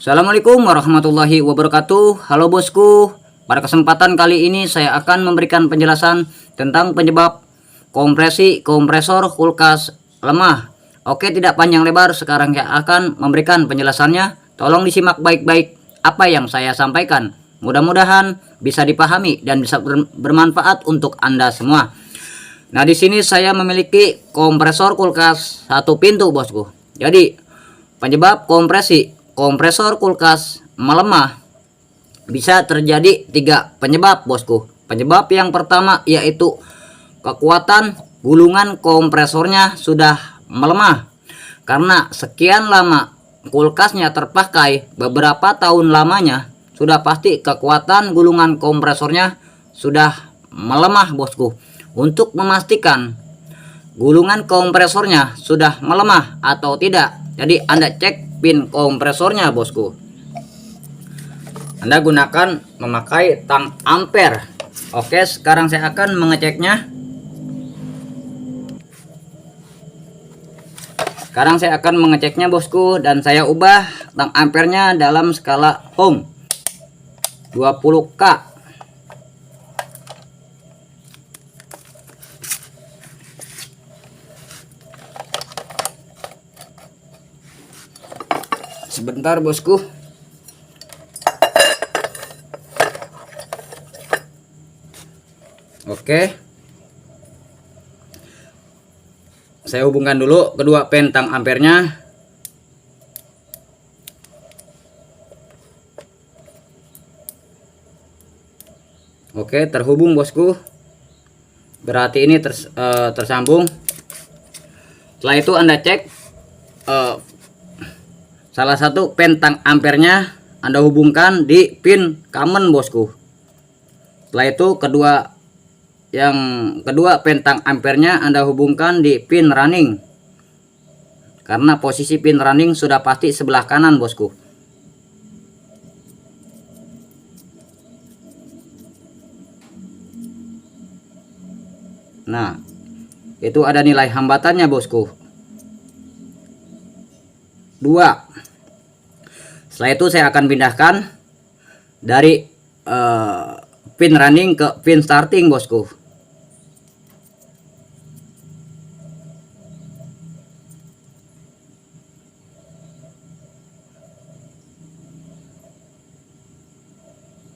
Assalamualaikum warahmatullahi wabarakatuh. Halo bosku, pada kesempatan kali ini saya akan memberikan penjelasan tentang penyebab kompresor kulkas lemah. Oke, tidak panjang lebar, sekarang saya akan memberikan penjelasannya. Tolong disimak baik-baik apa yang saya sampaikan. Mudah-mudahan bisa dipahami dan bisa bermanfaat untuk Anda semua. Nah, di sini saya memiliki kompresor kulkas satu pintu bosku. Jadi penyebab kompresor kulkas melemah bisa terjadi 3 penyebab bosku. Penyebab yang pertama yaitu kekuatan gulungan kompresornya sudah melemah. Karena sekian lama kulkasnya terpakai, beberapa tahun lamanya, sudah pasti kekuatan gulungan kompresornya sudah melemah bosku. Untuk memastikan gulungan kompresornya sudah melemah atau tidak, jadi Anda cek pin kompresornya bosku. Anda gunakan memakai tang ampere. Oke, sekarang saya akan mengeceknya. Sekarang saya akan mengeceknya bosku, dan saya ubah tang ampernya dalam skala ohm 20K. Sebentar bosku. Oke, saya hubungkan dulu kedua pin tang ampernya. Oke, terhubung bosku, berarti ini tersambung. Setelah itu Anda cek salah satu pin tang ampernya, Anda hubungkan di pin common bosku. Setelah itu kedua pin tang ampernya Anda hubungkan di pin running. Karena posisi pin running sudah pasti sebelah kanan bosku. Nah, itu ada nilai hambatannya bosku, 2. Setelah itu saya akan pindahkan dari pin running ke pin starting bosku.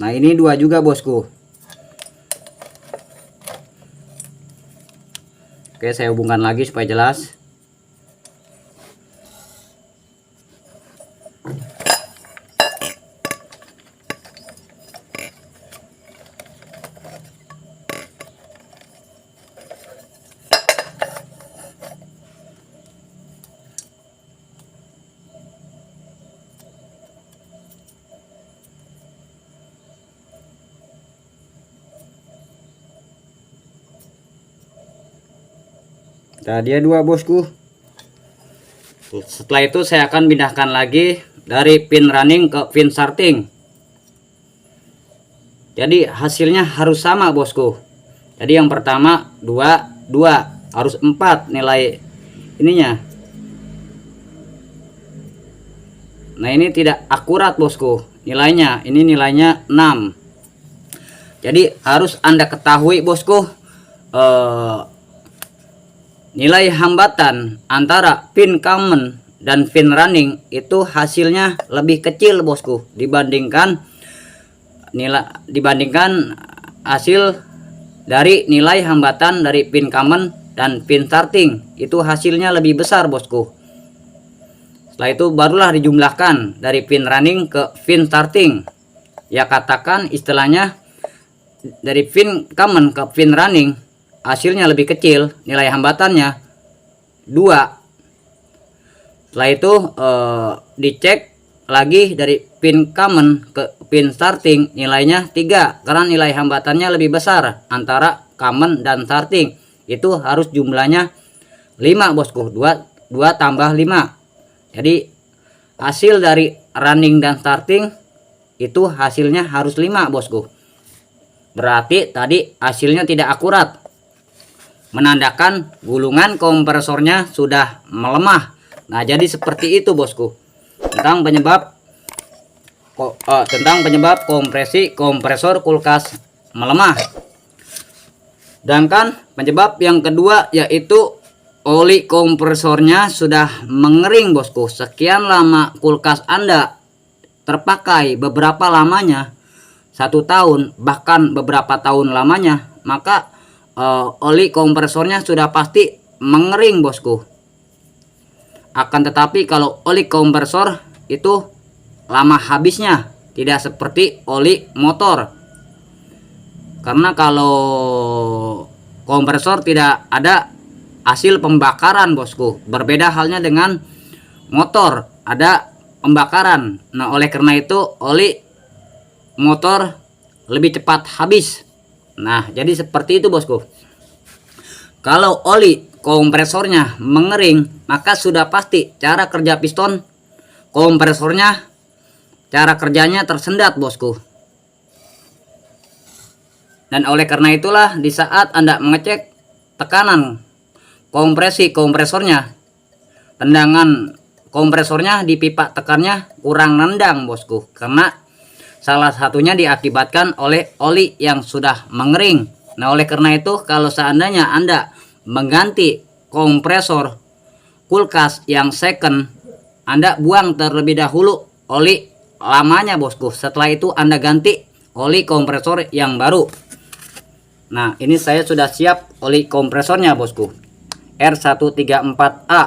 Nah, ini 2 juga bosku. Oke, saya hubungkan lagi supaya jelas. Nah, dia 2 bosku. Setelah itu saya akan pindahkan lagi dari pin running ke pin starting. Jadi hasilnya harus sama bosku. Jadi yang pertama 2 harus 4 nilai ininya. Nah, ini tidak akurat bosku nilainya. Ini nilainya 6. Jadi harus Anda ketahui bosku, nilai hambatan antara pin common dan pin running itu hasilnya lebih kecil bosku dibandingkan hasil dari nilai hambatan dari pin common dan pin starting. Itu hasilnya lebih besar bosku. Setelah itu barulah dijumlahkan dari pin running ke pin starting. Ya, katakan istilahnya dari pin common ke pin running hasilnya lebih kecil, nilai hambatannya 2. Setelah itu dicek lagi dari pin common ke pin starting, nilainya 3 karena nilai hambatannya lebih besar antara common dan starting. Itu harus jumlahnya 5 bosku. 2 tambah 5. Jadi hasil dari running dan starting itu hasilnya harus 5 bosku. Berarti tadi hasilnya tidak akurat, menandakan gulungan kompresornya sudah melemah. Nah, jadi seperti itu bosku tentang penyebab tentang penyebab kompresi kompresor kulkas melemah. Sedangkan penyebab yang kedua yaitu oli kompresornya sudah mengering bosku. Sekian lama kulkas Anda terpakai, beberapa lamanya 1 tahun bahkan beberapa tahun lamanya, maka oli kompresornya sudah pasti mengering bosku. Akan tetapi kalau oli kompresor itu lama habisnya, tidak seperti oli motor. Karena kalau kompresor tidak ada hasil pembakaran bosku, berbeda halnya dengan motor ada pembakaran. Nah oleh karena itu oli motor lebih cepat habis. Nah jadi seperti itu bosku. Kalau oli kompresornya mengering, maka sudah pasti cara kerja piston kompresornya, cara kerjanya tersendat bosku. Dan oleh karena itulah di saat Anda mengecek tekanan kompresi kompresornya, tendangan kompresornya di pipa tekannya kurang nendang bosku, karena salah satunya diakibatkan oleh oli yang sudah mengering. Nah oleh karena itu kalau seandainya Anda mengganti kompresor kulkas yang second, Anda buang terlebih dahulu oli lamanya bosku. Setelah itu Anda ganti oli kompresor yang baru. Nah ini saya sudah siap oli kompresornya bosku, R134A.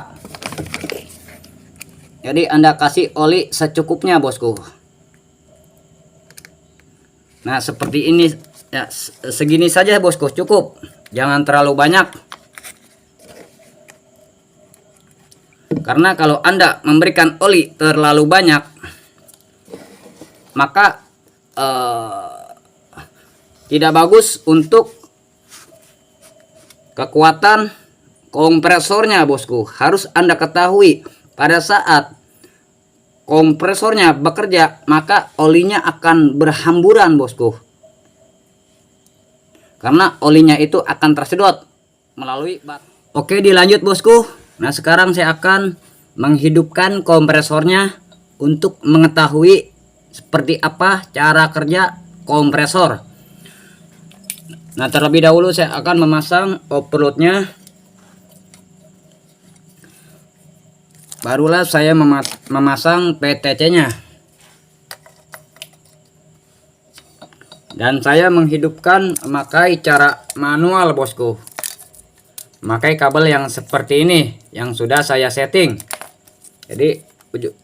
Jadi Anda kasih oli secukupnya bosku. Nah seperti ini ya, segini saja bosku, cukup, jangan terlalu banyak. Karena kalau Anda memberikan oli terlalu banyak, maka tidak bagus untuk kekuatan kompresornya bosku. Harus Anda ketahui pada saat kompresornya bekerja, maka olinya akan berhamburan bosku. Karena olinya itu akan tersedot melalui bat. Oke dilanjut bosku. Nah sekarang saya akan menghidupkan kompresornya untuk mengetahui seperti apa cara kerja kompresor. Nah terlebih dahulu saya akan memasang overloadnya, barulah saya memasang PTC nya, dan saya menghidupkan memakai cara manual bosku, memakai kabel yang seperti ini yang sudah saya setting. Jadi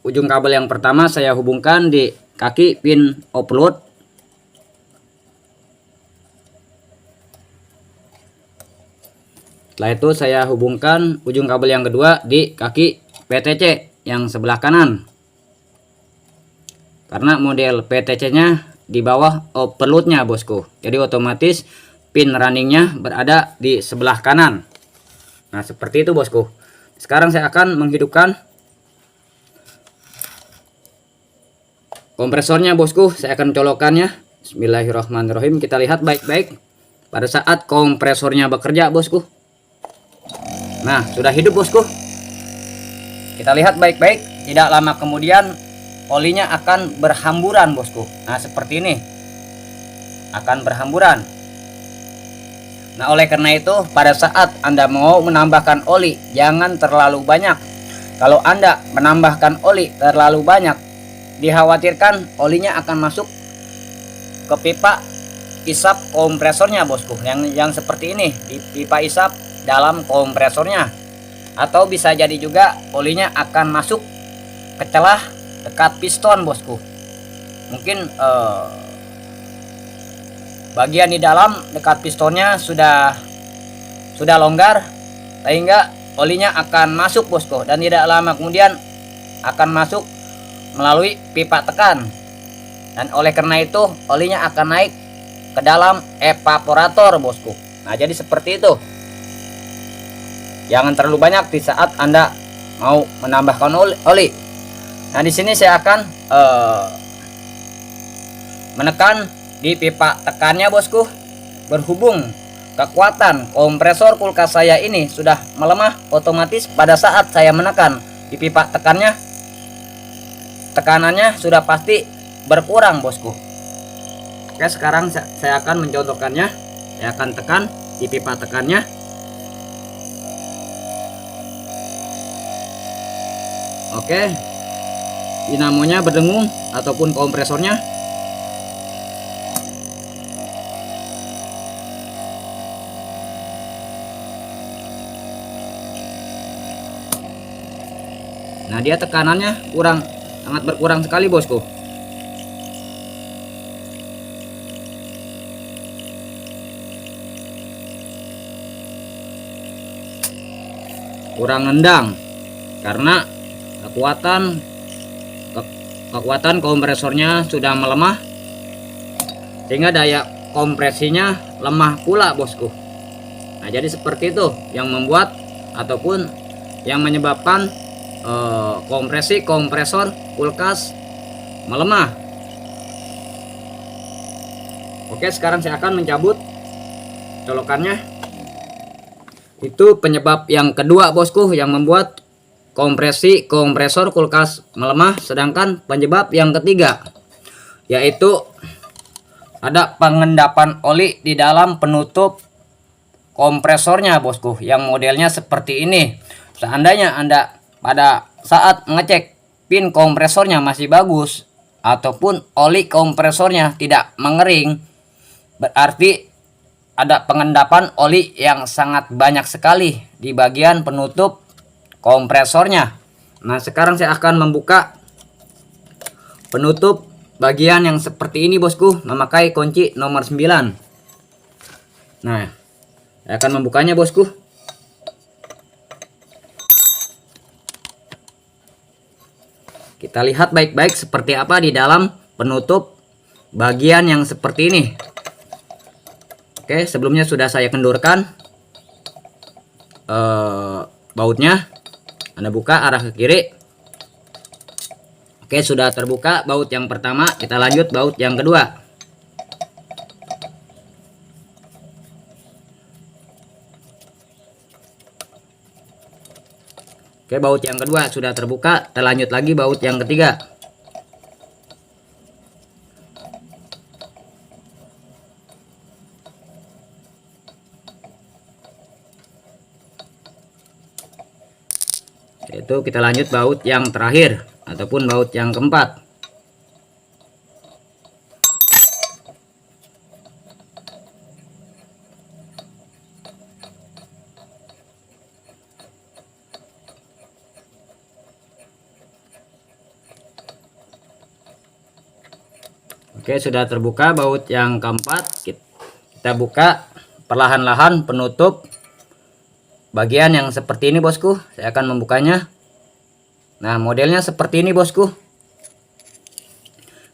ujung kabel yang pertama saya hubungkan di kaki pin offload, setelah itu saya hubungkan ujung kabel yang kedua di kaki PTC yang sebelah kanan, karena model PTC nya di bawah overloadnya bosku, jadi otomatis pin runningnya berada di sebelah kanan. Nah seperti itu bosku. Sekarang saya akan menghidupkan kompresornya bosku. Saya akan colokannya. Bismillahirrahmanirrahim. Kita lihat baik-baik pada saat kompresornya bekerja bosku. Nah sudah hidup bosku. Kita lihat baik-baik. Tidak lama kemudian olinya akan berhamburan bosku. Nah seperti ini, akan berhamburan. Nah oleh karena itu pada saat Anda mau menambahkan oli, jangan terlalu banyak. Kalau Anda menambahkan oli terlalu banyak, dikhawatirkan olinya akan masuk ke pipa isap kompresornya bosku, yang seperti ini, di pipa isap dalam kompresornya. Atau bisa jadi juga olinya akan masuk ke celah dekat piston bosku. Mungkin bagian di dalam dekat pistonnya sudah longgar, sehingga olinya akan masuk bosku, dan tidak lama kemudian akan masuk melalui pipa tekan. Dan oleh karena itu olinya akan naik ke dalam evaporator bosku. Nah jadi seperti itu. Jangan terlalu banyak di saat Anda mau menambahkan oli. Nah di sini saya akan menekan di pipa tekannya bosku. Berhubung kekuatan kompresor kulkas saya ini sudah melemah, otomatis pada saat saya menekan di pipa tekannya, tekanannya sudah pasti berkurang bosku. Oke, sekarang saya akan mencontohkannya. Saya akan tekan di pipa tekannya. Oke, dinamonya berdengung ataupun kompresornya. Nah, dia tekanannya sangat berkurang sekali bosku. Kurang nendang karena kekuatan kompresornya sudah melemah, sehingga daya kompresinya lemah pula bosku. Nah, jadi seperti itu yang membuat ataupun yang menyebabkan kompresi kompresor kulkas melemah. Oke, sekarang saya akan mencabut colokannya. Itu penyebab yang kedua bosku yang membuat kompresi kompresor kulkas melemah. Sedangkan penyebab yang ketiga yaitu ada pengendapan oli di dalam penutup kompresornya bosku, yang modelnya seperti ini. Seandainya Anda pada saat mengecek pin kompresornya masih bagus ataupun oli kompresornya tidak mengering, berarti ada pengendapan oli yang sangat banyak sekali di bagian penutup kompresornya. Nah, sekarang saya akan membuka penutup bagian yang seperti ini bosku, memakai kunci nomor 9. Nah, saya akan membukanya bosku. Kita lihat baik-baik seperti apa di dalam penutup bagian yang seperti ini. Oke, sebelumnya sudah saya kendurkan bautnya. Anda buka arah ke kiri. Oke, sudah terbuka baut yang pertama. Kita lanjut baut yang kedua. Oke, baut yang kedua sudah terbuka. Kita lanjut lagi baut yang ketiga. Itu kita lanjut baut yang terakhir ataupun baut yang keempat. Oke, sudah terbuka baut yang keempat. Kita buka perlahan-lahan penutup bagian yang seperti ini bosku. Saya akan membukanya. Nah, modelnya seperti ini bosku.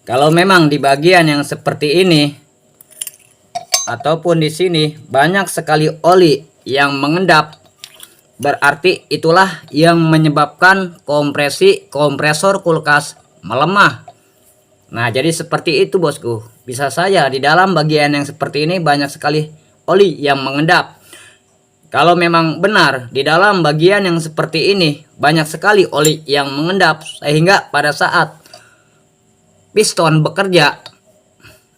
Kalau memang di bagian yang seperti ini ataupun di sini banyak sekali oli yang mengendap, berarti itulah yang menyebabkan kompresi kompresor kulkas melemah. Nah, jadi seperti itu bosku. Bisa saja di dalam bagian yang seperti ini banyak sekali oli yang mengendap. Kalau memang benar di dalam bagian yang seperti ini banyak sekali oli yang mengendap, sehingga pada saat piston bekerja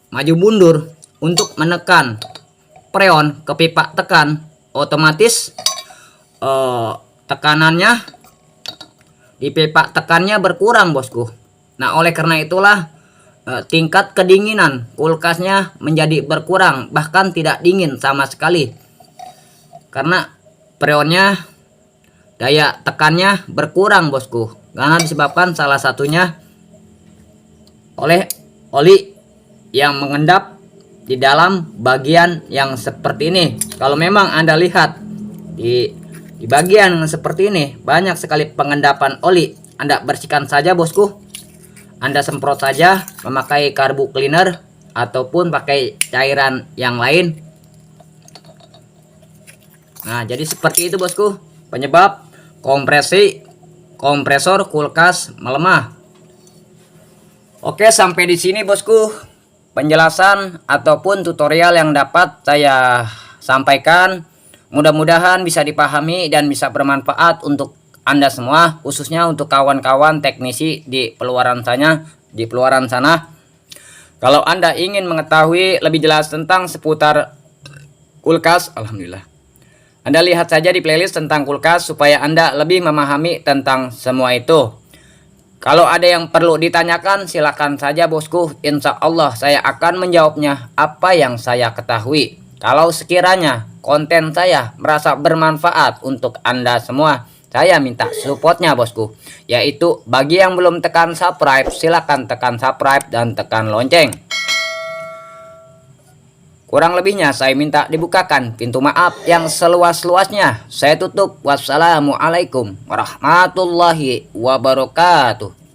maju mundur untuk menekan freon ke pipa tekan, otomatis tekanannya di pipa tekannya berkurang bosku. Nah, oleh karena itulah tingkat kedinginan kulkasnya menjadi berkurang, bahkan tidak dingin sama sekali, karena freonnya, daya tekannya berkurang bosku, karena disebabkan salah satunya oleh oli yang mengendap di dalam bagian yang seperti ini. Kalau memang Anda lihat di bagian yang seperti ini banyak sekali pengendapan oli, Anda bersihkan saja bosku. Anda semprot saja memakai karbu cleaner ataupun pakai cairan yang lain. Nah, jadi seperti itu bosku penyebab kompresi kompresor kulkas melemah. Oke, sampai di sini bosku penjelasan ataupun tutorial yang dapat saya sampaikan. Mudah-mudahan bisa dipahami dan bisa bermanfaat untuk Anda semua, khususnya untuk kawan-kawan teknisi di peluaran sana. Kalau Anda ingin mengetahui lebih jelas tentang seputar kulkas, alhamdulillah, Anda lihat saja di playlist tentang kulkas supaya Anda lebih memahami tentang semua itu. Kalau ada yang perlu ditanyakan, silakan saja bosku. Insya Allah saya akan menjawabnya apa yang saya ketahui. Kalau sekiranya konten saya merasa bermanfaat untuk Anda semua, saya minta supportnya bosku. Yaitu bagi yang belum tekan subscribe, silakan tekan subscribe dan tekan lonceng. Kurang lebihnya saya minta dibukakan pintu maaf yang seluas-luasnya. Saya tutup. Wassalamualaikum warahmatullahi wabarakatuh.